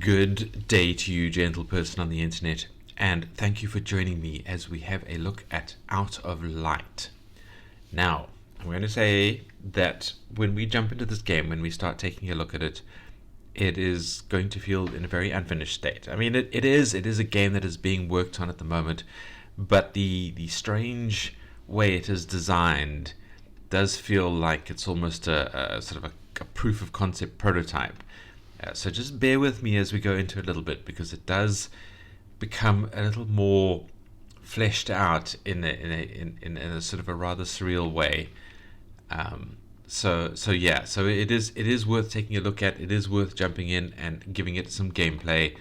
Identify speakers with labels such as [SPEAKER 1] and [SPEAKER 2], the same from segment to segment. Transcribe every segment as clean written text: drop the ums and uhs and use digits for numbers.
[SPEAKER 1] Good day to you, gentle person on the internet, and thank you for joining me as we have a look at Out of Light. Now, I'm going to say that when we jump into this game, when we start taking a look at it, it is going to feel in a very unfinished state. I mean, it is a game that is being worked on at the moment, but the strange way it is designed does feel like it's almost a sort of a proof of concept prototype. So just bear with me as we go into it a little bit, because it does become a little more fleshed out in a sort of a rather surreal way. So it is worth taking a look at. It is worth jumping in and giving it some gameplay,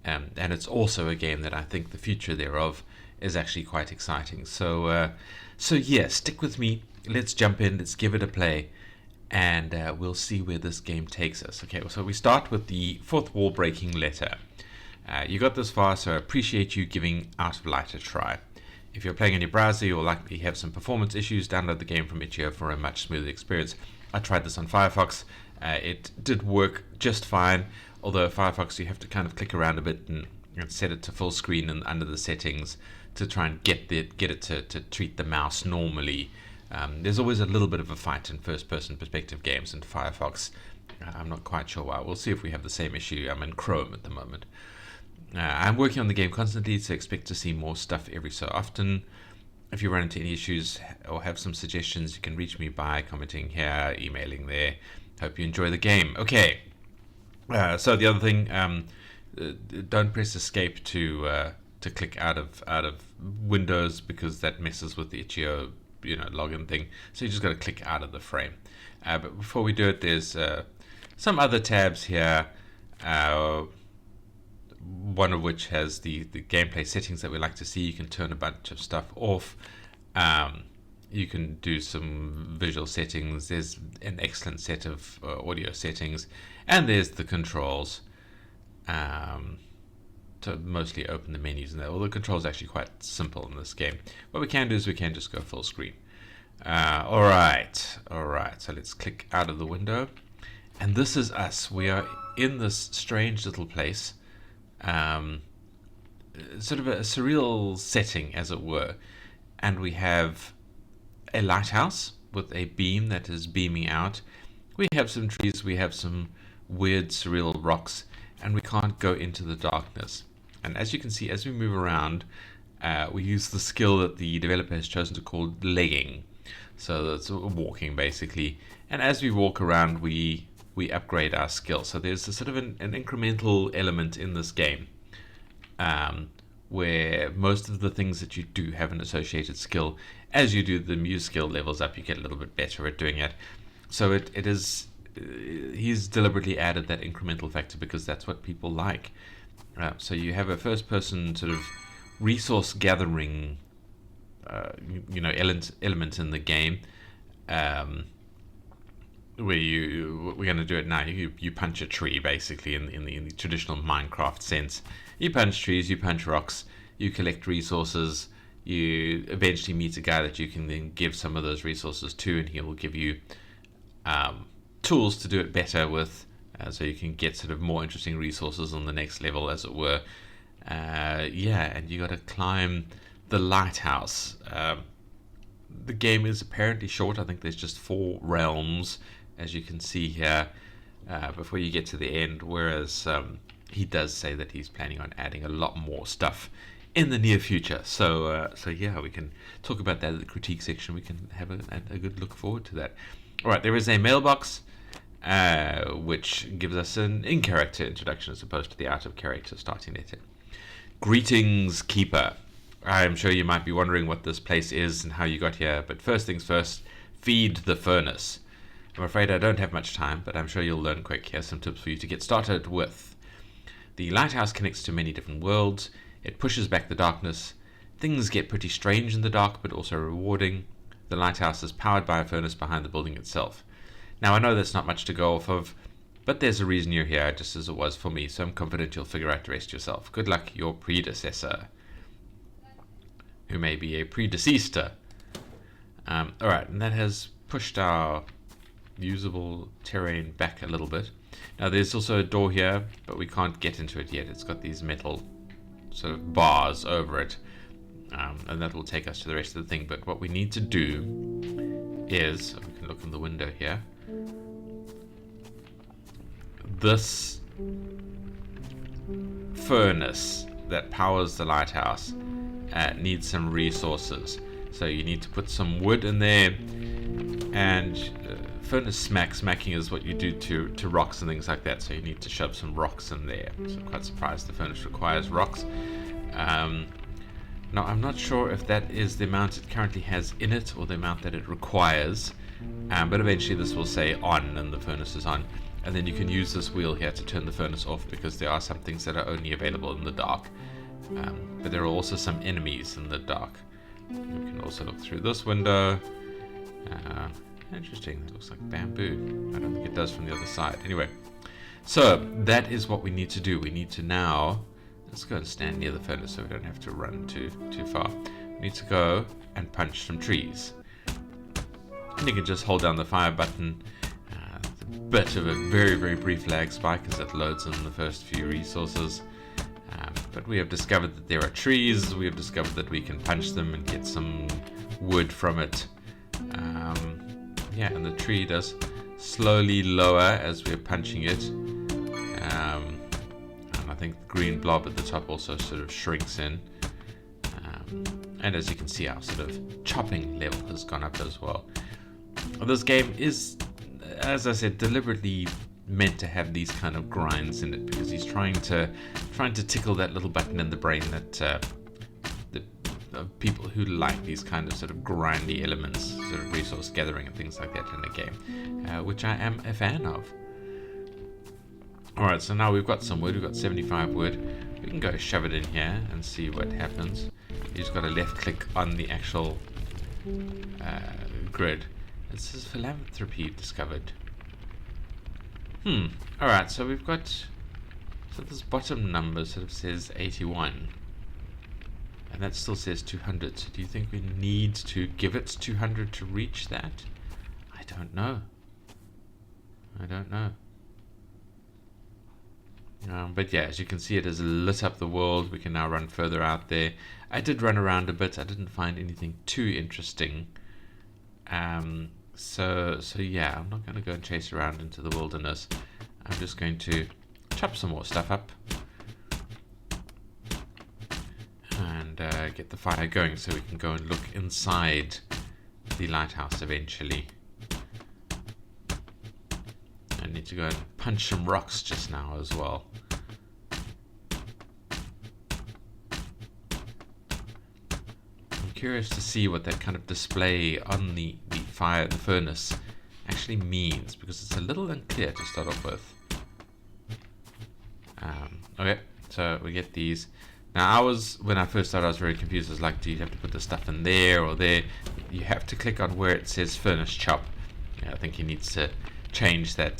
[SPEAKER 1] and it's also a game that I think the future thereof is actually quite exciting. So stick with me. Let's jump in. Let's give it a play. And we'll see where this game takes us. Okay, so we start with the fourth wall breaking letter. You got this far, so I appreciate you giving Out of Light a try. If you're playing on your browser, you'll likely have some performance issues. Download the game from itch.io for a much smoother experience. I tried this on Firefox. It did work just fine, although Firefox you have to kind of click around a bit and set it to full screen and under the settings to try and get it to treat the mouse normally. There's always a little bit of a fight in first-person perspective games in Firefox. I'm not quite sure why. We'll see if we have the same issue. I'm in Chrome at the moment. I'm working on the game constantly, so expect to see more stuff every so often. If you run into any issues or have some suggestions, you can reach me by commenting here, emailing there. Hope you enjoy the game. Okay. So the other thing, don't press escape to click out of Windows, because that messes with the itch.io login thing. So you just got to click out of the frame. But before we do it, there's some other tabs here, one of which has the gameplay settings that we like to see. You can turn a bunch of stuff off. You can do some visual settings. There's an excellent set of audio settings, and there's the controls to mostly open the menus and that. All the controls are actually quite simple in this game. What we can do is we can just go full screen. All right. So let's click out of the window, and this is us. We are in this strange little place, sort of a surreal setting, as it were. And we have a lighthouse with a beam that is beaming out. We have some trees. We have some weird, surreal rocks, and we can't go into the darkness. And as you can see, as we move around, we use the skill that the developer has chosen to call legging. So that's walking, basically. And as we walk around, we upgrade our skill. So there's a sort of an incremental element in this game, where most of the things that you do have an associated skill. As you do the muse skill levels up, you get a little bit better at doing it. So it is... he's deliberately added that incremental factor because that's what people like. So you have a first-person sort of resource gathering, element in the game, where we're going to do it now. You punch a tree, basically, in the traditional Minecraft sense. You punch trees, you punch rocks, you collect resources. You eventually meet a guy that you can then give some of those resources to, and he will give you tools to do it better with, so you can get sort of more interesting resources on the next level, as it were. And you got to climb the lighthouse. The game is apparently short. I think there's just 4 realms, as you can see here, before you get to the end, whereas he does say that he's planning on adding a lot more stuff in the near future. So we can talk about that in the critique section. We can have a good look forward to that. All right, there is a mailbox, which gives us an in-character introduction as opposed to the out-of-character starting letter. Greetings, Keeper. I'm sure you might be wondering what this place is and how you got here, but first things first, feed the furnace. I'm afraid I don't have much time, but I'm sure you'll learn quick. Here's some tips for you to get started with. The lighthouse connects to many different worlds. It pushes back the darkness. Things get pretty strange in the dark, but also rewarding. The lighthouse is powered by a furnace behind the building itself. Now, I know that's not much to go off of, but there's a reason you're here, just as it was for me, so I'm confident you'll figure out the rest yourself. Good luck, your predecessor, who may be a predeceased. Alright, and that has pushed our usable terrain back a little bit. Now there's also a door here, but we can't get into it yet. It's got these metal sort of bars over it, and that will take us to the rest of the thing. But what we need to do is, we can look in the window here, this furnace that powers the lighthouse needs some resources. So you need to put some wood in there, and furnace smacking is what you do to rocks and things like that. So you need to shove some rocks in there. So I'm quite surprised the furnace requires rocks. Now I'm not sure if that is the amount it currently has in it or the amount that it requires, but eventually this will say on and the furnace is on, and then you can use this wheel here to turn the furnace off, because there are some things that are only available in the dark, but there are also some enemies in the dark. You can also look through this window. Interesting, it looks like bamboo. I don't think it does from the other side. Anyway, so that is what we need to do. We need to now, let's go and stand near the furnace so we don't have to run too far. We need to go and punch some trees. And you can just hold down the fire button. A bit of a very brief lag spike as it loads in the first few resources. But we have discovered that there are trees. We have discovered that we can punch them and get some wood from it. Yeah, and the tree does slowly lower as we're punching it. And I think the green blob at the top also sort of shrinks in. And as you can see, our sort of chopping level has gone up as well. This game is, as I said, deliberately meant to have these kind of grinds in it, because he's trying to tickle that little button in the brain that people who like these kind of sort of grindy elements, sort of resource gathering and things like that in a game, which I am a fan of. Alright, so now we've got some wood. We've got 75 wood. We can go shove it in here and see what happens. You just got to left click on the actual grid. It says philanthropy discovered. Alright, so we've got, so this bottom number sort of says 81. And that still says 200. So do you think we need to give it 200 to reach that? I don't know. But yeah, as you can see, it has lit up the world. We can now run further out there. I did run around a bit. I didn't find anything too interesting. So yeah, I'm not going to go and chase around into the wilderness. I'm just going to chop some more stuff up and get the fire going so we can go and look inside the lighthouse eventually. I need to go and punch some rocks just now as well. I'm curious to see what that kind of display on the furnace actually means, because it's a little unclear to start off with. Okay, so we get these. Now when I first started, I was very confused. I was like, do you have to put the stuff in there or there? You have to click on where it says furnace chop. Yeah, I think he needs to change the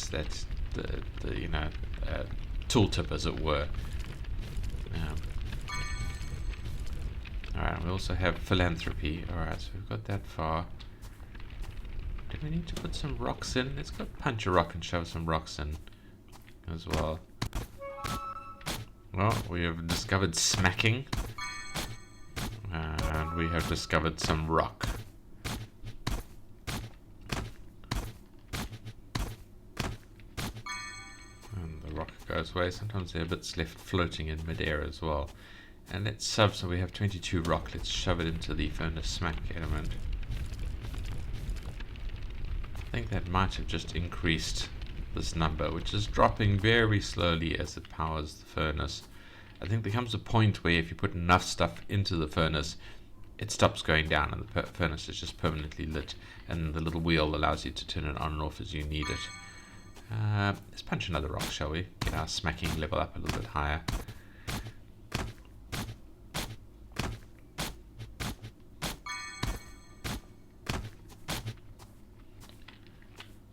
[SPEAKER 1] tooltip, as it were. Alright, we also have philanthropy. Alright, so we've got that far. Do we need to put some rocks in? Let's go punch a rock and shove some rocks in as well. Well, we have discovered smacking, and we have discovered some rock. And the rock goes away. Sometimes there are bits left floating in midair as well. And let's shove, so we have 22 rock. Let's shove it into the furnace smack element. I think that might have just increased this number, which is dropping very slowly as it powers the furnace. I think there comes a point where if you put enough stuff into the furnace, it stops going down and the furnace is just permanently lit, and the little wheel allows you to turn it on and off as you need it. Let's punch another rock, shall we? Get our smacking level up a little bit higher.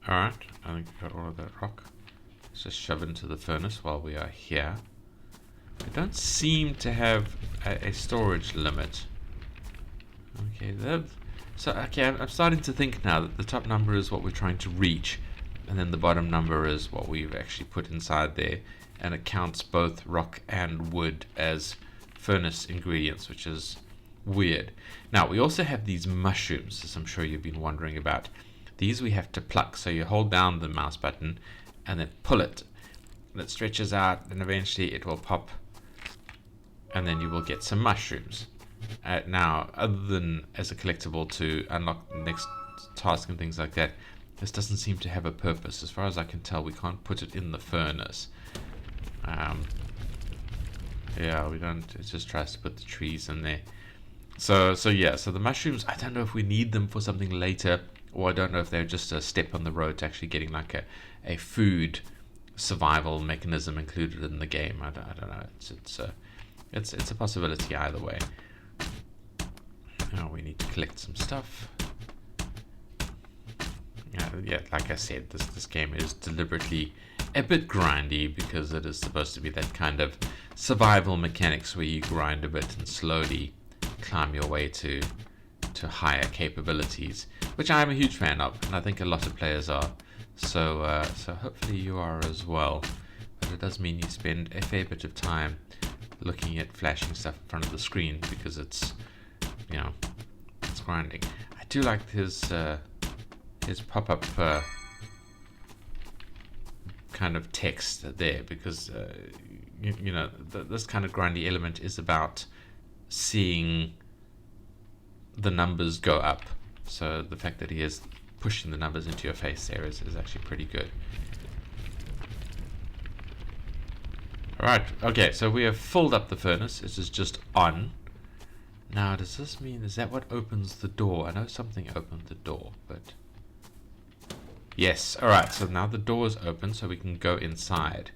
[SPEAKER 1] Alright, I think we've got all of that rock. Let's just shove it into the furnace while we are here. We don't seem to have a storage limit. Okay, I'm starting to think now that the top number is what we're trying to reach. and then the bottom number is what we've actually put inside there, and it counts both rock and wood as furnace ingredients, which is weird. Now we also have these mushrooms, as I'm sure you've been wondering about. These we have to pluck, so you hold down the mouse button and then pull it, and it stretches out, and eventually it will pop, and then you will get some mushrooms. Now, other than as a collectible to unlock the next task and things like that, this doesn't seem to have a purpose. As far as I can tell, we can't put it in the furnace. Yeah, we don't. It just tries to put the trees in there. So the mushrooms, I don't know if we need them for something later, or I don't know if they're just a step on the road to actually getting like a food survival mechanism included in the game. I don't know. It's a possibility either way. Now we need to collect some stuff. Yeah, like I said, this game is deliberately a bit grindy because it is supposed to be that kind of survival mechanics where you grind a bit and slowly climb your way to higher capabilities, which I am a huge fan of, and I think a lot of players are. So hopefully you are as well. But it does mean you spend a fair bit of time looking at flashing stuff in front of the screen because it's grinding. I do like his pop-up kind of text there because this kind of grindy element is about seeing the numbers go up. So the fact that he is pushing the numbers into your face there is actually pretty good. Alright, okay, so we have filled up the furnace. It is just on. Now, does this mean, is that what opens the door? I know something opened the door, but... Yes, alright, so now the door is open so we can go inside.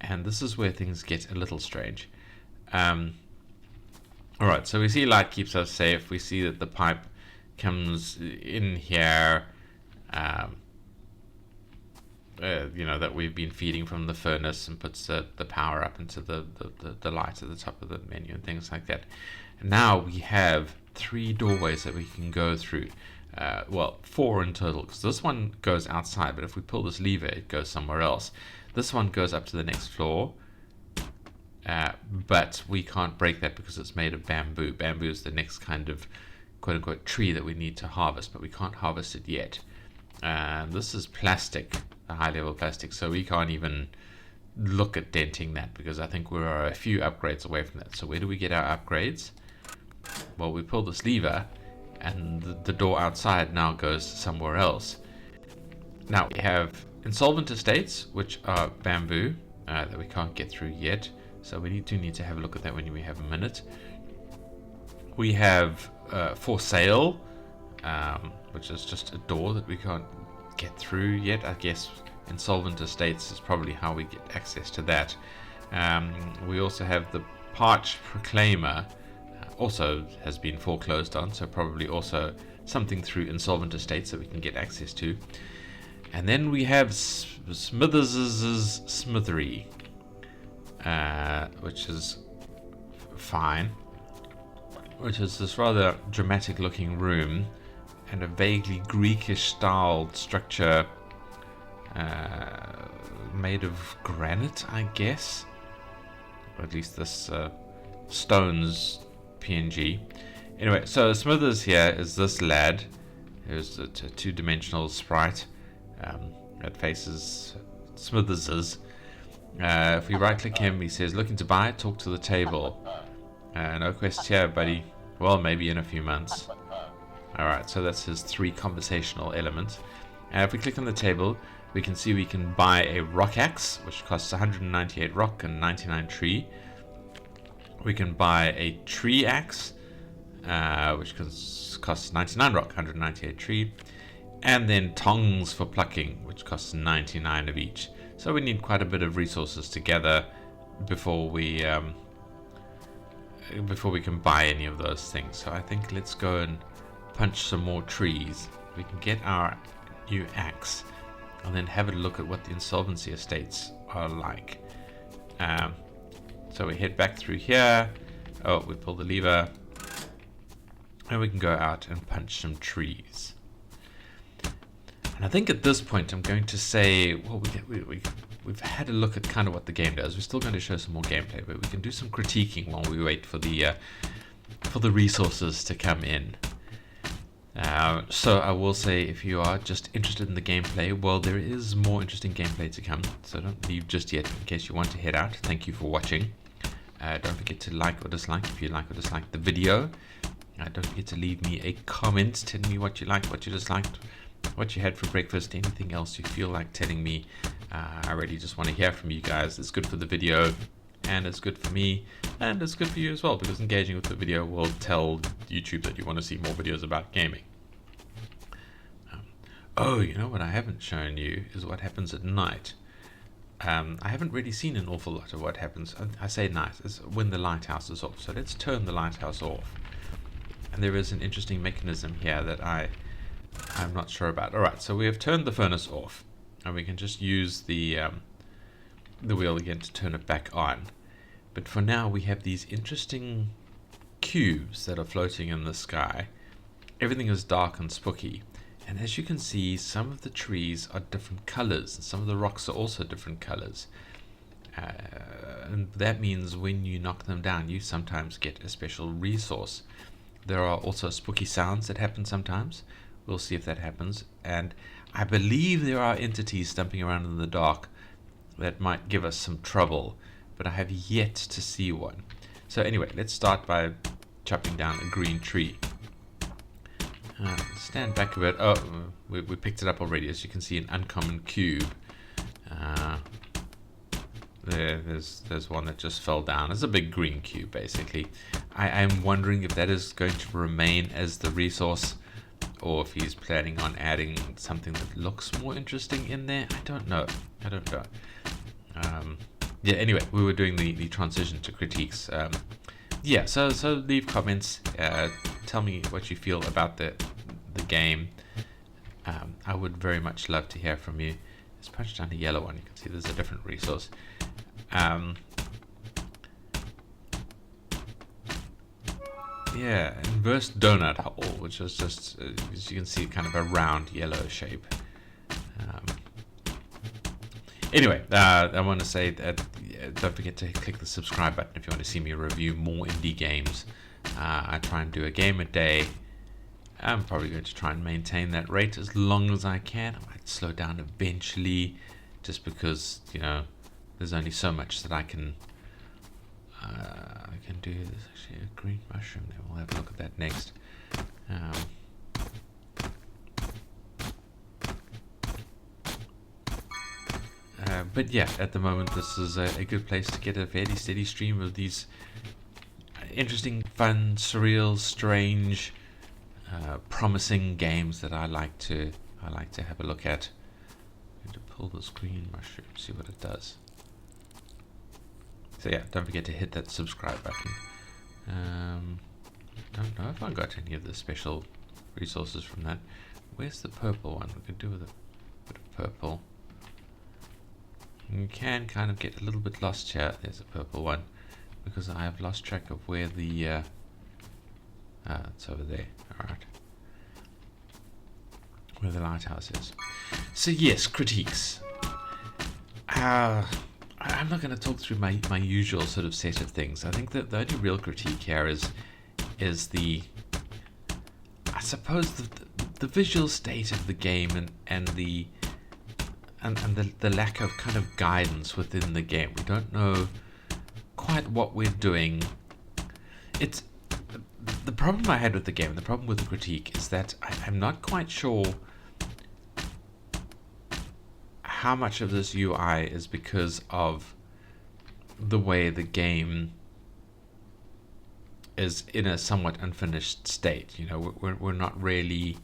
[SPEAKER 1] And this is where things get a little strange. Alright, so we see light keeps us safe. We see that the pipe comes in here, that we've been feeding from the furnace and puts the power up into the light at the top of the menu and things like that. And now we have 3 doorways that we can go through. Well, 4 in total, because this one goes outside, but if we pull this lever, it goes somewhere else. This one goes up to the next floor, but we can't break that because it's made of bamboo. Bamboo is the next kind of quote-unquote tree that we need to harvest, but we can't harvest it yet. This is plastic, a high-level plastic, so we can't even look at denting that because I think we're a few upgrades away from that. So where do we get our upgrades? Well, we pull this lever, and the door outside now goes somewhere else. Now we have insolvent estates, which are bamboo that we can't get through yet. So we do need to have a look at that when we have a minute. We have for sale, which is just a door that we can't get through yet. I guess insolvent estates is probably how we get access to that. We also have the Parch Proclaimer, also has been foreclosed on, so probably also something through insolvent estates that we can get access to. And then we have Smithers' Smithery, which is fine, which is this rather dramatic looking room and a vaguely Greekish styled structure made of granite, I guess, or at least this stone's PNG. Anyway, so Smithers here is this lad who's a two-dimensional sprite that faces Smithers's. If we right click him, he says looking to buy, talk to the table. No quest here, buddy. Well, maybe in a few months. Alright, so that's his 3 conversational elements. If we click on the table, we can see we can buy a rock axe, which costs 198 rock and 99 tree. We can buy a tree axe, which costs 99 rock, 198 tree. And then tongs for plucking, which costs 99 of each. So we need quite a bit of resources to gather before we can buy any of those things. So I think let's go and punch some more trees. We can get our new axe and then have a look at what the insolvency estates are like. So we head back through here. Oh, we pull the lever and we can go out and punch some trees. And I think at this point I'm going to say, well, we've had a look at kind of what the game does. We're still going to show some more gameplay, but we can do some critiquing while we wait for the resources to come in. So I will say, if you are just interested in the gameplay, well, there is more interesting gameplay to come, so don't leave just yet in case you want to head out. Thank you for watching. Don't forget to like or dislike if you like or dislike the video. Don't forget to leave me a comment telling me what you liked, what you disliked, what you had for breakfast, anything else you feel like telling me. I really just want to hear from you guys. It's good for the video, and it's good for me, and it's good for you as well, because engaging with the video will tell YouTube that you want to see more videos about gaming. Oh, you know what I haven't shown you is what happens at night. I haven't really seen an awful lot of what happens. I say night, it's when the lighthouse is off. So let's turn the lighthouse off. And there is an interesting mechanism here that I'm not sure about. Alright, so we have turned the furnace off, and we can just use the wheel again to turn it back on. But for now we have these interesting cubes that are floating in the sky. Everything is dark and spooky. And as you can see, some of the trees are different colors, and some of the rocks are also different colors. And that means when you knock them down, you sometimes get a special resource. There are also spooky sounds that happen sometimes. We'll see if that happens. And I believe there are entities stumping around in the dark that might give us some trouble, but I have yet to see one. So anyway, let's start by chopping down a green tree. Stand back a bit. Oh, we picked it up already. As you can see, an uncommon cube. There's one that just fell down. It's a big green cube, basically. I'm wondering if that is going to remain as the resource, or if he's planning on adding something that looks more interesting in there. I don't know. Yeah. Anyway, we were doing the transition to critiques. Yeah, so leave comments, tell me what you feel about the game. I would very much love to hear from you. Let's punch down the yellow one. You can see there's a different resource. Yeah, inverse donut hole, which is just, as you can see, kind of a round yellow shape. Anyway, I want to say that don't forget to click the subscribe button if you want to see me review more indie games. I try and do a game a day. I'm probably going to try and maintain that rate as long as I can. I might slow down eventually, just because, you know, there's only so much that I can do. There's actually a green mushroom there. We'll have a look at that next. But yeah, at the moment this is a good place to get a fairly steady stream of these interesting, fun, surreal, strange, promising games that I like to have a look at. I'm going to pull this green mushroom, see what it does. So yeah, don't forget to hit that subscribe button. Don't know if I got any of the special resources from that. Where's the purple one? We could do with a bit of purple. You can kind of get a little bit lost here. There's a purple one, because I have lost track of where the it's over there. Alright, where the lighthouse is. So yes, critiques. I'm not going to talk through my usual sort of set of things. I think that the only real critique here is the, I suppose, the visual state of the game and the lack of kind of guidance within the game. We don't know quite what we're doing. It's the problem I had with the game, the problem with the critique, is that I'm not quite sure how much of this UI is because of the way the game is in a somewhat unfinished state. You know, we're not really,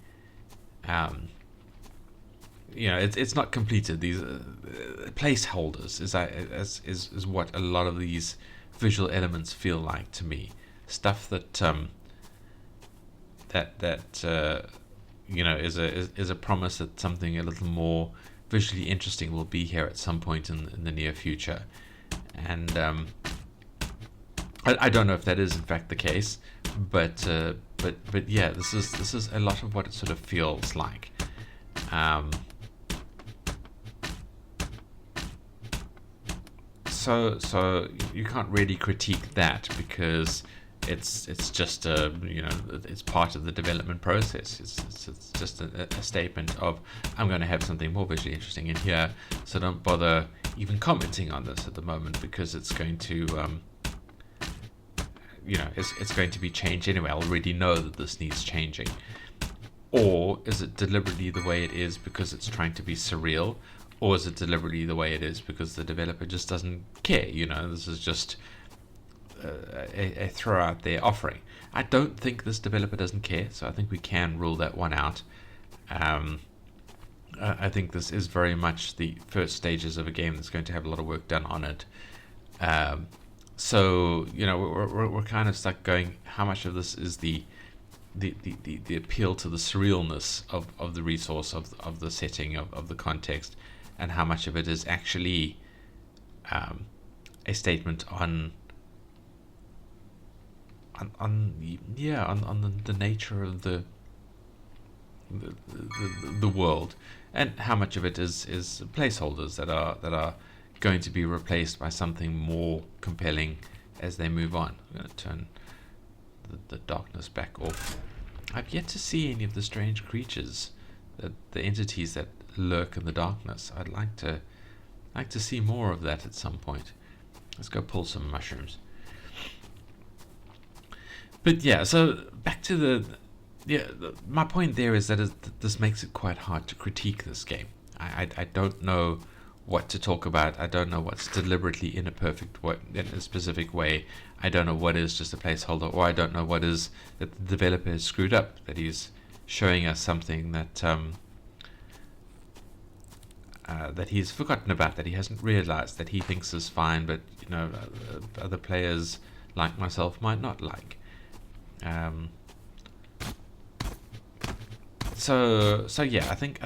[SPEAKER 1] you know, it's not completed. These placeholders is what a lot of these visual elements feel like to me. Stuff that you know, is a promise that something a little more visually interesting will be here at some point in the near future. And I don't know if that is in fact the case, but yeah, this is a lot of what it sort of feels like. Um, so you can't really critique that because it's just it's part of the development process. It's just a statement of, I'm going to have something more visually interesting in here, so don't bother even commenting on this at the moment because it's going to it's going to be changed anyway. I already know that this needs changing. Or is it deliberately the way it is because it's trying to be surreal? Or is it deliberately the way it is because the developer just doesn't care? This is just a throw out there offering. I don't think this developer doesn't care, so I think we can rule that one out. I think this is very much the first stages of a game that's going to have a lot of work done on it. So we're kind of stuck going, how much of this is the appeal to the surrealness of the resource, of the setting, of the context, and how much of it is actually a statement on the nature of the world, and how much of it is placeholders that are going to be replaced by something more compelling as they move on. I'm going to turn the darkness back off. I've yet to see any of the strange creatures, the entities that lurk in the darkness. I'd like to see more of that at some point. Let's go pull some mushrooms. But yeah, so back to my point there is that this makes it quite hard to critique this game. I don't know what to talk about. I don't know what's deliberately in a specific way. I don't know what is just a placeholder, or I don't know what is that the developer has screwed up, that he's showing us something that that he's forgotten about, that he hasn't realized, that he thinks is fine, but other players like myself might not like. So yeah, I think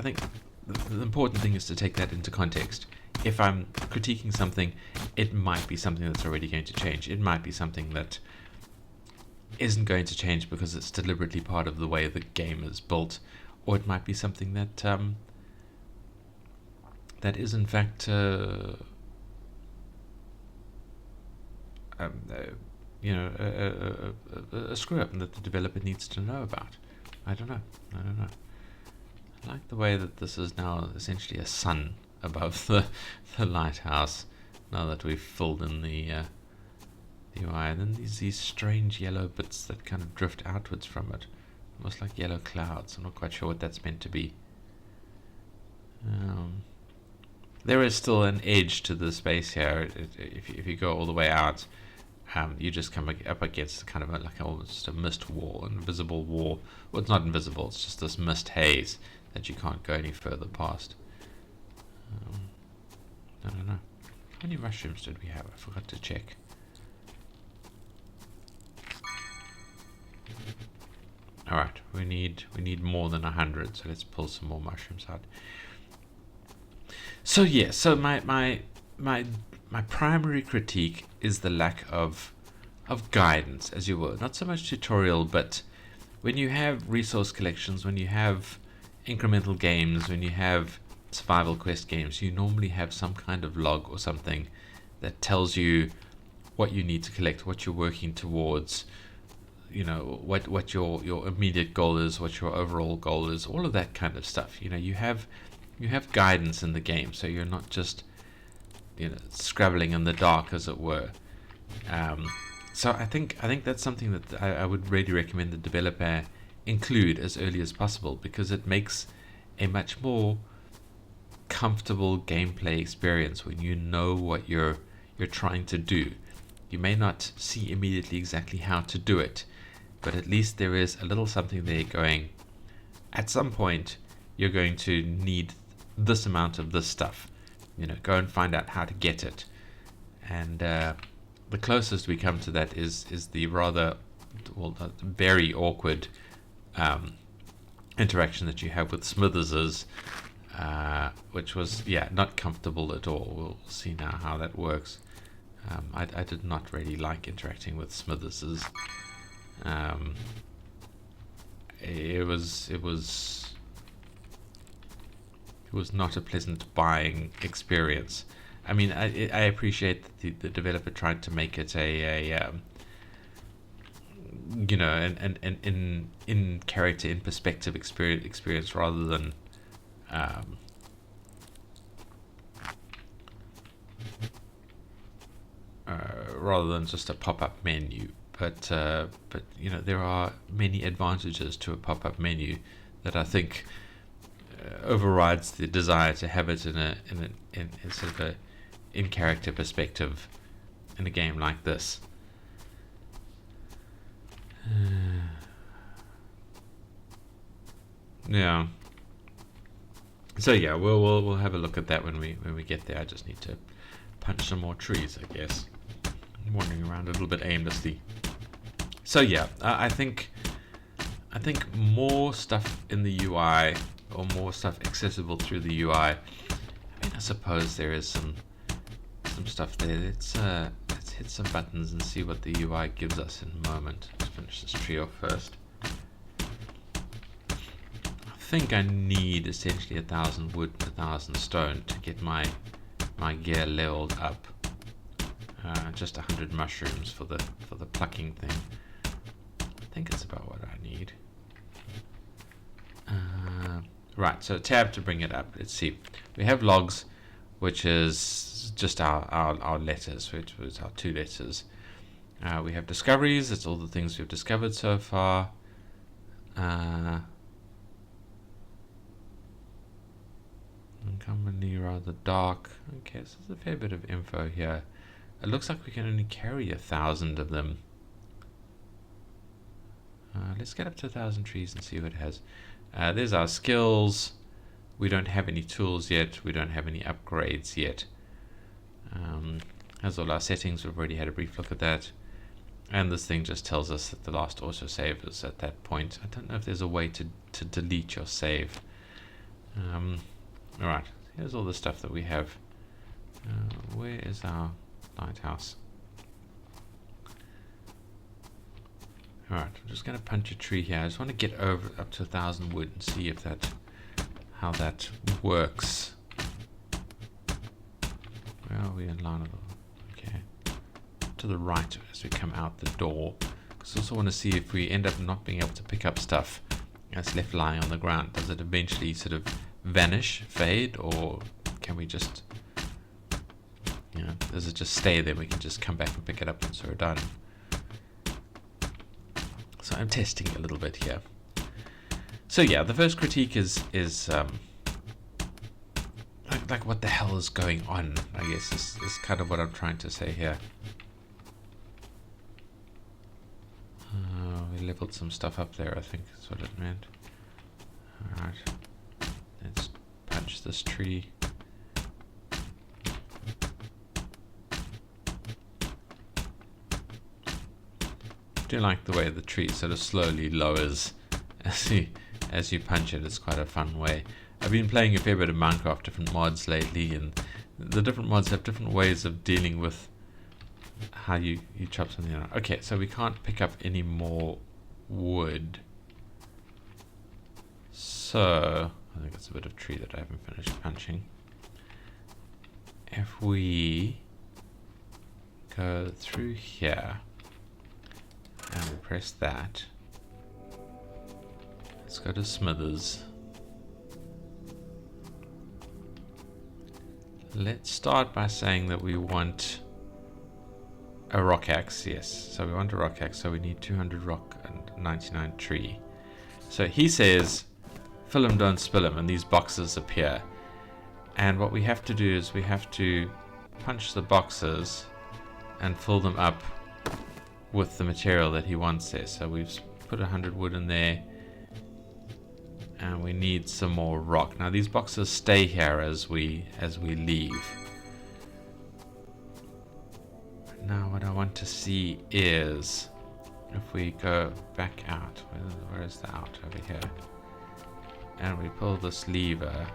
[SPEAKER 1] the important thing is to take that into context. If I'm critiquing something, it might be something that's already going to change. It might be something that isn't going to change because it's deliberately part of the way the game is built, or it might be something that that is in fact a screw up and that the developer needs to know about. I don't know. I like the way that this is now essentially a sun above the lighthouse, now that we've filled in the UI. And then these strange yellow bits that kind of drift outwards from it, almost like yellow clouds. I'm not quite sure what that's meant to be. There is still an edge to the space here. If you go all the way out, you just come up against kind of almost a mist wall, an invisible wall. Well, it's not invisible, it's just this mist haze that you can't go any further past. I don't know. How many mushrooms did we have? I forgot to check. Alright, we need more than 100, so let's pull some more mushrooms out. So yeah, so my primary critique is the lack of guidance, as you will. Not so much tutorial, but when you have resource collections, when you have incremental games, when you have survival quest games, you normally have some kind of log or something that tells you what you need to collect, what you're working towards, what your immediate goal is, what your overall goal is, all of that kind of stuff. You have guidance in the game, so you're not just scrabbling in the dark, as it were. So I think that's something that I would really recommend the developer include as early as possible, because it makes a much more comfortable gameplay experience when you know what you're trying to do. You may not see immediately exactly how to do it, but at least there is a little something there going, at some point you're going to need this amount of this stuff. Go and find out how to get it. And the closest we come to that is the rather very awkward interaction that you have with Smithers's, which was not comfortable at all. We'll see now how that works. I did not really like interacting with Smithers's. It was It was not a pleasant buying experience. I mean, I appreciate that the developer tried to make it you know, an in character, in perspective experience rather than just a pop-up menu. But you know, there are many advantages to a pop-up menu that I think overrides the desire to have it in a sort of a in character perspective in a game like this. Yeah. So yeah, we'll have a look at that when we get there. I just need to punch some more trees, I guess. I'm wandering around a little bit aimlessly. So yeah, I think more stuff in the UI, or more stuff accessible through the UI. I mean, I suppose there is some stuff there. Let's hit some buttons and see what the UI gives us in a moment. Let's finish this tree off first. I think I need essentially 1,000 wood and 1,000 stone to get my gear leveled up. Just 100 mushrooms for the plucking thing. I think it's about what I need. Right, so tab to bring it up. Let's see. We have logs, which is just our letters, which was our 2 letters. We have discoveries. It's all the things we've discovered so far. Uncommonly rather dark. Okay, so there's a fair bit of info here. It looks like we can only carry 1,000 of them. Let's get up to 1,000 trees and see what it has. There's our skills. We don't have any tools yet. We don't have any upgrades yet. Has all our settings. We've already had a brief look at that. And this thing just tells us that the last autosave is at that point. I don't know if there's a way to delete your save. Alright, here's all the stuff that we have. Where is our lighthouse? Alright, I'm just going to punch a tree here. I just want to get up to 1,000 wood and see if how that works. Where are we in line? Okay. To the right as we come out the door. Because I also want to see if we end up not being able to pick up stuff that's left lying on the ground. Does it eventually sort of vanish, fade, or can we just, you know, does it just stay there? We can just come back and pick it up once we're done. So I'm testing a little bit here. So yeah, the first critique is like what the hell is going on, I guess is kind of what I'm trying to say here. We leveled some stuff up there, I think that's what it meant. Alright, let's punch this tree. I do like the way the tree sort of slowly lowers as you punch it. It's quite a fun way. I've been playing a fair bit of Minecraft, different mods lately, and the different mods have different ways of dealing with how you chop something out. Okay, so we can't pick up any more wood. So I think it's a bit of tree that I haven't finished punching. If we go through here and we press that, let's go to Smithers. Let's start by saying that we want a rock axe. Yes, so we want a rock axe, so we need 200 rock and 99 tree. So he says fill them, don't spill them, and these boxes appear. And what we have to do is we have to punch the boxes and fill them up with the material that he wants there. So we've put 100 wood in there, and we need some more rock. Now these boxes stay here as we leave. Now what I want to see is if we go back out, where is the out? Over here. And we pull this lever.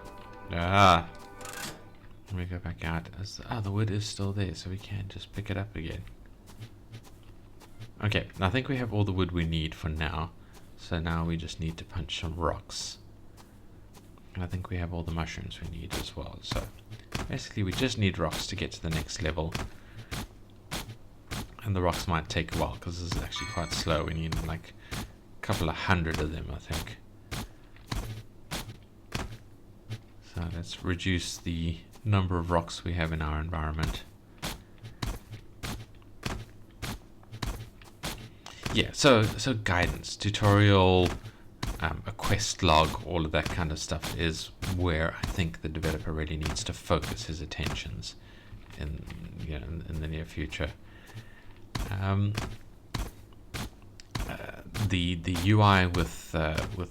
[SPEAKER 1] And we go back out. The wood is still there, so we can just pick it up again. Okay, I think we have all the wood we need for now. So now we just need to punch some rocks. And I think we have all the mushrooms we need as well. So basically we just need rocks to get to the next level. And the rocks might take a while because this is actually quite slow. We need like a couple of hundred of them, I think. So let's reduce the number of rocks we have in our environment. Yeah, so guidance, tutorial, a quest log, all of that kind of stuff is where I think the developer really needs to focus his attentions in the near future. The UI with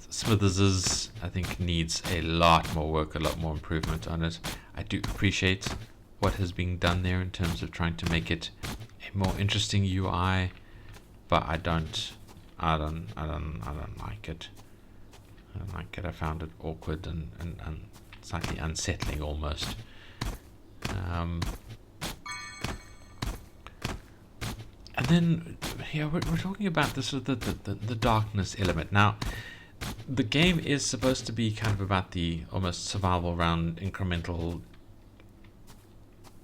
[SPEAKER 1] Smithers's, I think, needs a lot more work, a lot more improvement on it. I do appreciate what has been done there in terms of trying to make it a more interesting UI, but I don't like it. I don't like it. I found it awkward and slightly unsettling almost. And then here we're talking about this the darkness element. Now, the game is supposed to be kind of about the almost survival around incremental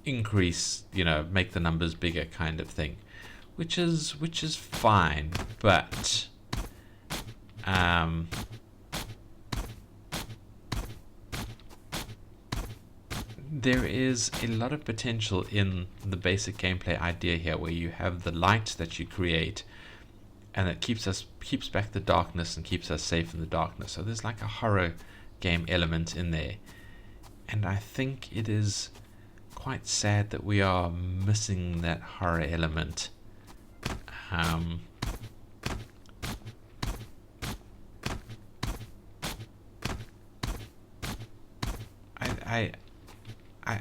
[SPEAKER 1] increase, make the numbers bigger kind of thing, which is fine, but there is a lot of potential in the basic gameplay idea here, where you have the light that you create, and it keeps back the darkness and keeps us safe in the darkness. So there's like a horror game element in there, and I think it is quite sad that we are missing that horror element.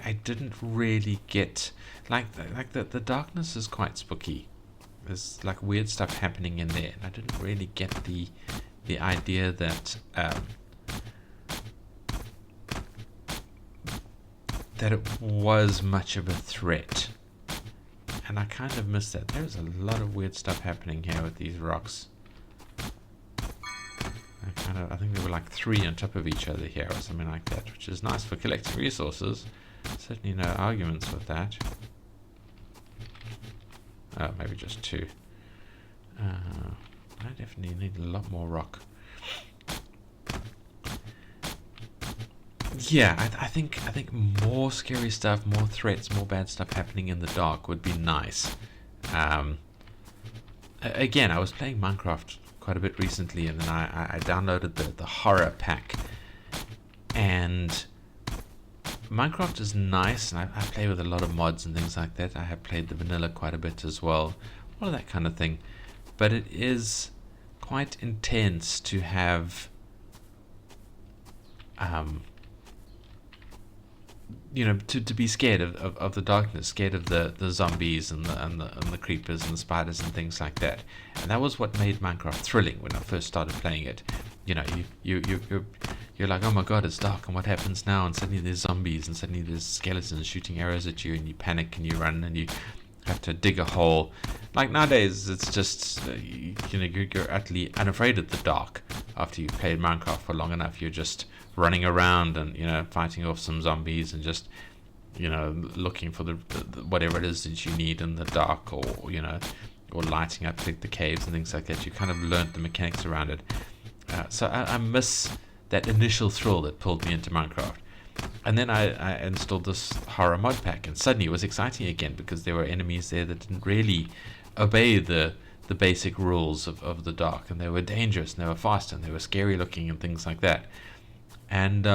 [SPEAKER 1] I didn't really get the darkness is quite spooky. There's like weird stuff happening in there, and I didn't really get the idea that that it was much of a threat, and I kind of missed that. There's a lot of weird stuff happening here with these rocks. I think there were like 3 on top of each other here or something like that, which is nice for collecting resources. Certainly no arguments with that. Oh, maybe just 2. I definitely need a lot more rock. Yeah, I think more scary stuff, more threats, more bad stuff happening in the dark would be nice. Again, I was playing Minecraft quite a bit recently, and then I downloaded the horror pack, and Minecraft is nice, and I play with a lot of mods and things like that. I have played the vanilla quite a bit as well, all of that kind of thing, but it is quite intense to have to be scared of the darkness, scared of the zombies and the creepers and the spiders and things like that. And that was what made Minecraft thrilling when I first started playing it. You're like, oh my god, it's dark, and what happens now? And suddenly there's zombies, and suddenly there's skeletons shooting arrows at you, and you panic and you run and you have to dig a hole. Like nowadays, it's just you're utterly unafraid of the dark. After you've played Minecraft for long enough, you're just running around and fighting off some zombies and just looking for the whatever it is that you need in the dark, or lighting up the caves and things like that. You kind of learnt the mechanics around it. So I miss that initial thrill that pulled me into Minecraft. And then I installed this horror mod pack, and suddenly it was exciting again, because there were enemies there that didn't really obey the basic rules of the dark, and they were dangerous, and they were fast, and they were scary looking and things like that. And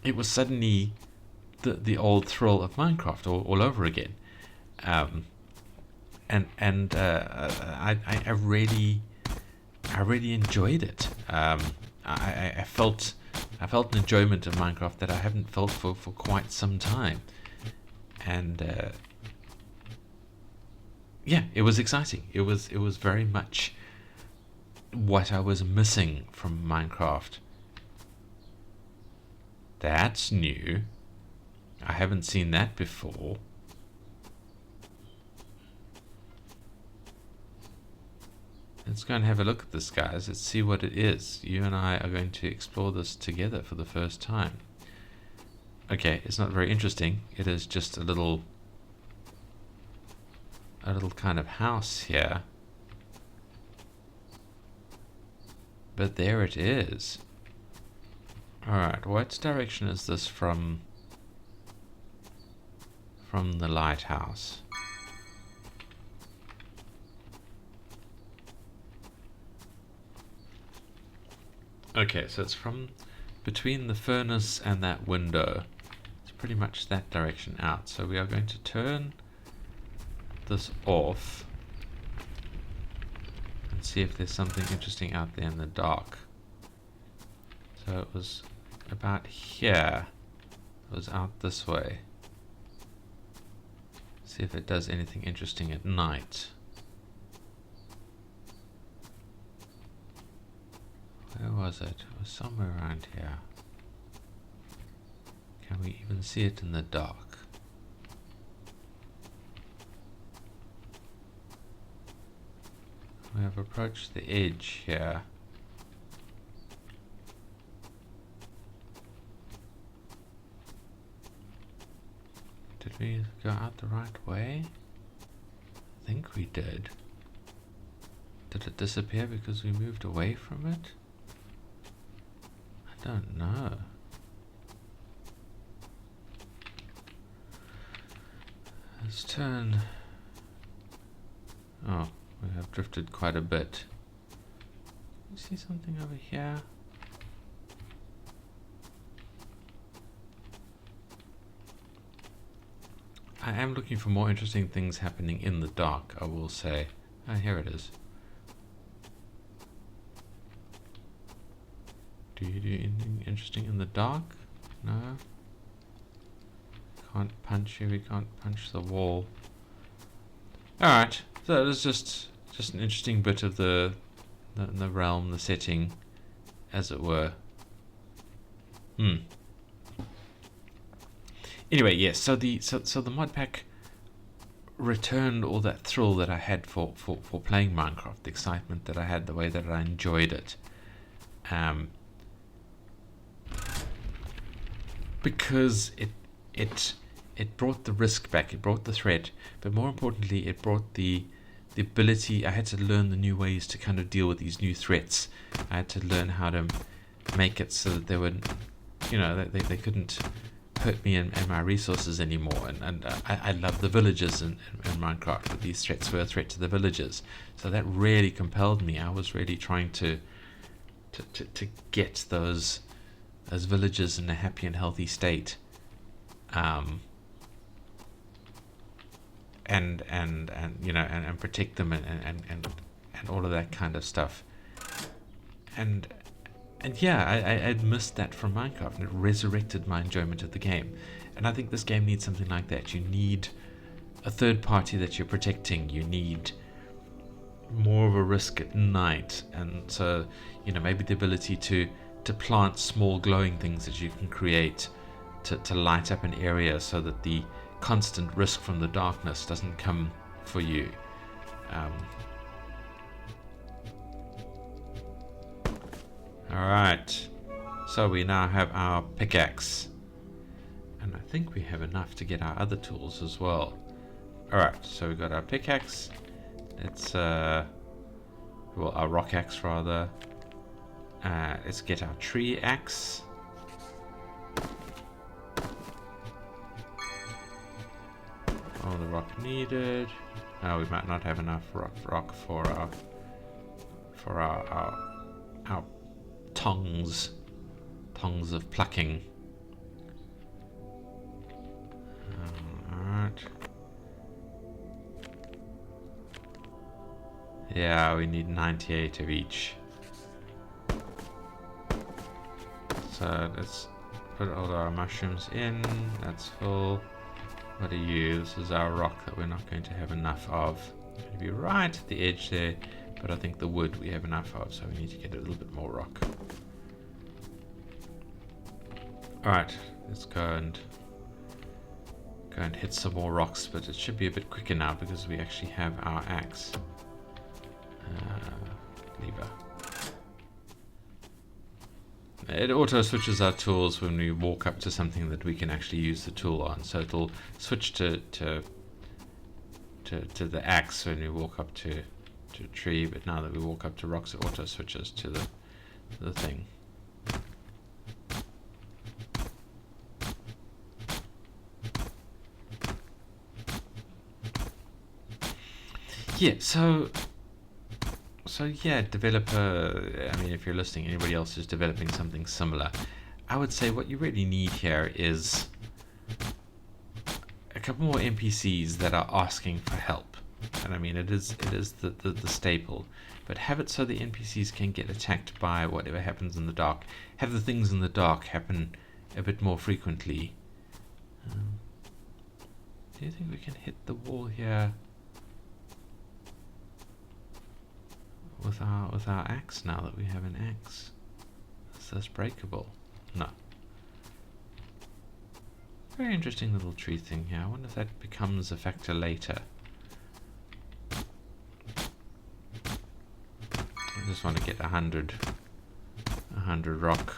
[SPEAKER 1] it was suddenly the old thrill of Minecraft all over again. I really enjoyed it. I felt an enjoyment of Minecraft that I haven't felt for quite some time, and it was exciting. It was very much what I was missing from Minecraft. That's new. I haven't seen that before. let's go and have a look at this, guys. Let's see what it is. You and I are going to explore this together for the first time. Okay, it's not very interesting. It is just a little kind of house here. But there it is. Alright, what direction is this from the lighthouse? Okay, so it's from between the furnace and that window. It's pretty much that direction out. So we are going to turn this off and see if there's something interesting out there in the dark. So it was about here. It was out this way. See if it does anything interesting at night. Where was it? It was somewhere around here. Can we even see it in the dark? We have approached the edge here. Did we go out the right way? I think we did. Did it disappear because we moved away from it? I don't know. Let's turn. Oh, we have drifted quite a bit. You see something over here? I am looking for more interesting things happening in the dark, I will say. Ah, here it is. Do you do anything interesting in the dark? No? Can't punch you, we can't punch the wall. Alright, so it is just an interesting bit of the realm, the setting, as it were. Anyway, yes, so the mod pack returned all that thrill that I had for playing Minecraft, the excitement that I had, the way that I enjoyed it. Because it brought the risk back, it brought the threat, but more importantly, it brought the ability. I had to learn the new ways to kind of deal with these new threats. I had to learn how to make it so that they would, they couldn't hurt me and my resources anymore. And I love the villagers in Minecraft, but these threats were a threat to the villagers. So that really compelled me. I was really trying to get those villagers in a happy and healthy state. And protect them and all of that kind of stuff. And yeah, I'd missed that from Minecraft, and it resurrected my enjoyment of the game. And I think this game needs something like that. You need a third party that you're protecting. You need more of a risk at night, and so maybe the ability to plant small glowing things that you can create to light up an area so that the constant risk from the darkness doesn't come for you. Alright, so we now have our pickaxe, and I think we have enough to get our other tools as well. Alright, so we got our pickaxe. Let's our rock axe rather. Let's get our tree axe. All the rock needed. We might not have enough rock for our tongs of plucking. Alright. Yeah, we need 98 of each. So let's put all our mushrooms in. That's full. What are you? This is our rock that we're not going to have enough of. It's going to be right at the edge there, but I think the wood we have enough of, so we need to get a little bit more rock. Alright, let's go and hit some more rocks, but it should be a bit quicker now because we actually have our axe. lever. It auto switches our tools when we walk up to something that we can actually use the tool on. So it'll switch to the axe when we walk up to a tree, but now that we walk up to rocks, it auto switches to the thing. Yeah, so yeah, developer, I mean, if you're listening, anybody else who's developing something similar, I would say what you really need here is a couple more NPCs that are asking for help. And I mean, it is the staple, but have it so the NPCs can get attacked by whatever happens in the dark. Have the things in the dark happen a bit more frequently. Do you think we can hit the wall here with our axe now that we have an axe? Is this breakable? No. Very interesting little tree thing here. I wonder if that becomes a factor later. I just want to get 100 rock.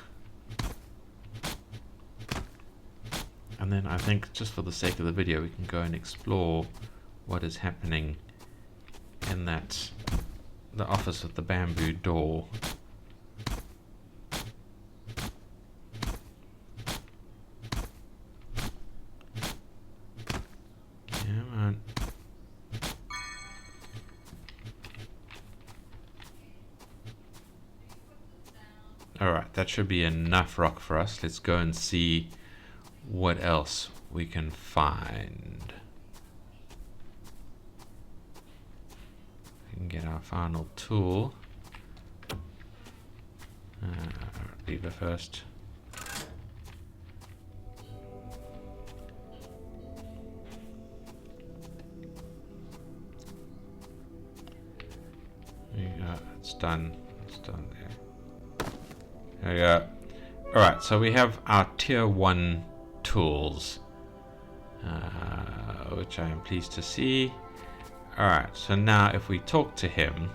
[SPEAKER 1] And then I think, just for the sake of the video, we can go and explore what is happening in the office with the bamboo door. Come on. Alright, that should be enough rock for us. Let's go and see what else we can find. We can get our final tool. Lever first. There you go. It's done. It's done there. There we go. Alright, so we have our tier 1 tools, which I am pleased to see. Alright, so now if we talk to him,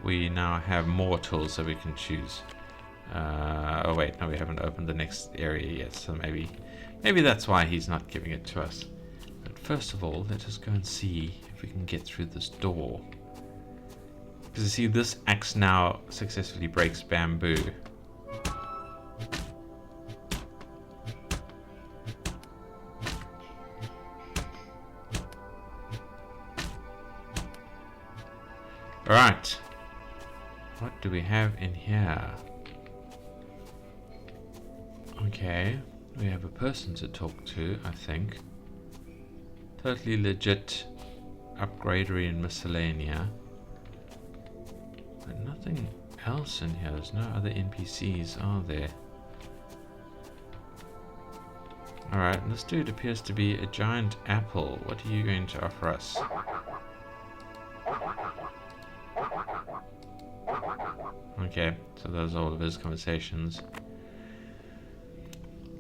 [SPEAKER 1] we now have more tools that we can choose. Oh wait, no, we haven't opened the next area yet, so maybe that's why he's not giving it to us. But first of all, let us go and see if we can get through this door. Because you see, this axe now successfully breaks bamboo. Alright, what do we have in here? Okay, we have a person to talk to, I think. Totally legit upgradery and miscellanea. But nothing else in here. There's no other NPCs, are there? Alright, this dude appears to be a giant apple. What are you going to offer us? Okay, so those are all of his conversations.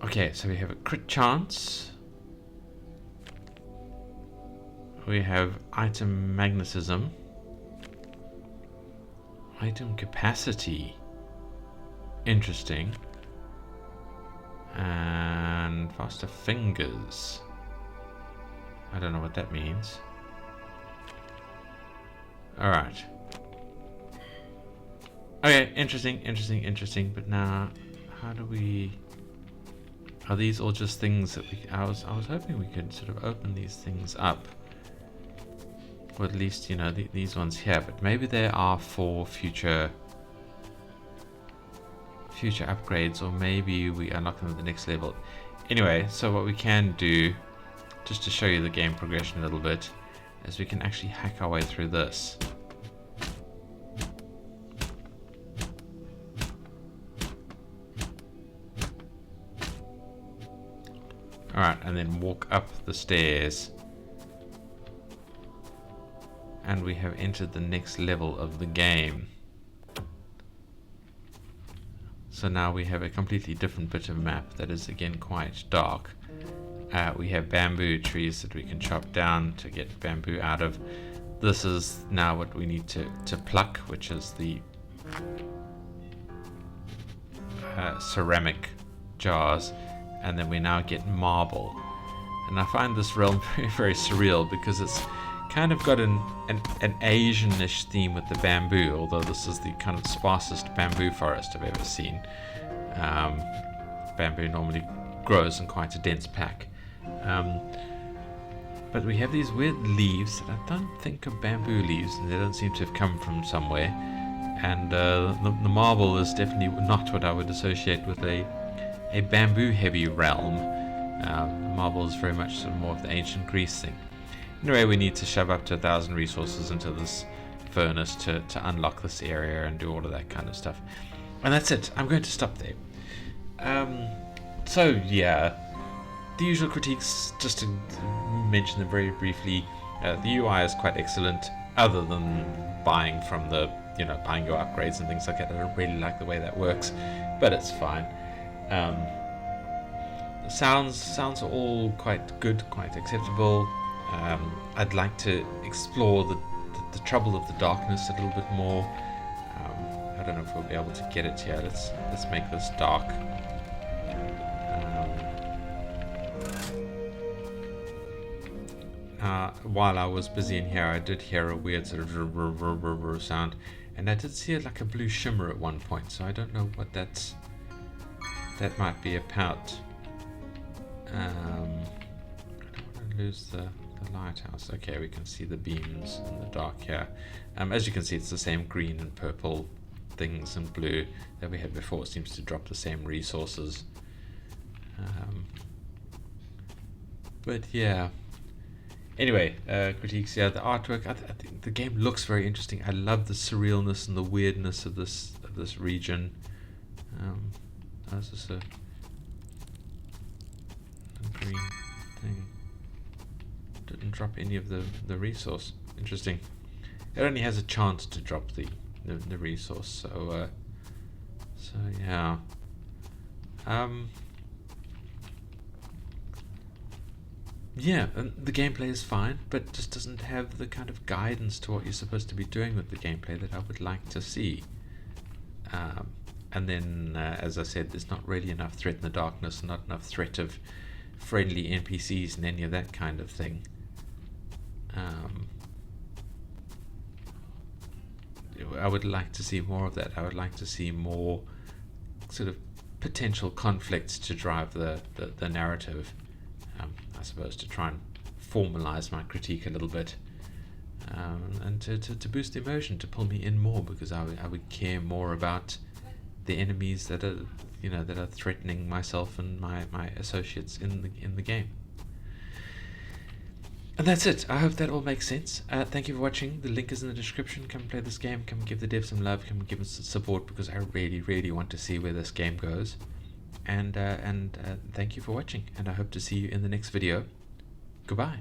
[SPEAKER 1] Okay, so we have a crit chance. We have item magnetism. Item capacity. Interesting. And faster fingers. I don't know what that means. Alright. Okay, interesting. But now, how do we... Are these all just things that we... I was hoping we could sort of open these things up. Or at least, you know, these ones here. But maybe they are for future upgrades. Or maybe we unlock them at the next level. Anyway, so what we can do, just to show you the game progression a little bit, is we can actually hack our way through this. Alright, and then walk up the stairs. And we have entered the next level of the game. So now we have a completely different bit of map that is again quite dark. We have bamboo trees that we can chop down to get bamboo out of. this is now what we need to pluck, which is the ceramic jars, and then we now get marble. And I find this realm very, very surreal because it's kind of got an Asian-ish theme with the bamboo, although this is the kind of sparsest bamboo forest I've ever seen. Bamboo normally grows in quite a dense pack. But we have these weird leaves that I don't think are bamboo leaves, and they don't seem to have come from somewhere. And the marble is definitely not what I would associate with a bamboo-heavy realm. Marble is very much sort of more of the ancient Greece thing. Anyway, we need to shove up to 1,000 resources into this furnace to unlock this area and do all of that kind of stuff. And that's it. I'm going to stop there. So yeah, the usual critiques, just to mention them very briefly. The UI is quite excellent, other than buying from the, buying your upgrades and things like that. I don't really like the way that works, but it's fine. Sounds are all quite good, quite acceptable. I'd like to explore the trouble of the darkness a little bit more. I don't know if we'll be able to get it here. Let's make this dark. While I was busy in here, I did hear a weird sort of sound, and I did see like a blue shimmer at one point. So I don't know what that might be about. I don't want to lose the lighthouse. Okay, we can see the beams in the dark here. As you can see, it's the same green and purple things and blue that we had before. It seems to drop the same resources. But yeah. Anyway, critiques. Yeah, the artwork. I think the game looks very interesting. I love the surrealness and the weirdness of this region. Is this a green thing? Didn't drop any of the resource. Interesting. It only has a chance to drop the resource. So yeah. Yeah, the gameplay is fine, but just doesn't have the kind of guidance to what you're supposed to be doing with the gameplay that I would like to see. And then, as I said, there's not really enough threat in the darkness, not enough threat of friendly NPCs and any of that kind of thing. I would like to see more of that. I would like to see more sort of potential conflicts to drive the narrative. I suppose to try and formalize my critique a little bit, and to boost the emotion, to pull me in more, because I would care more about the enemies that are that are threatening myself and my associates in the game. And that's it. I hope that all makes sense. Thank you for watching. The link is in the description. Come play this game. Come give the devs some love. Come give us support, because I really, really want to see where this game goes. And thank you for watching, and I hope to see you in the next video. Goodbye.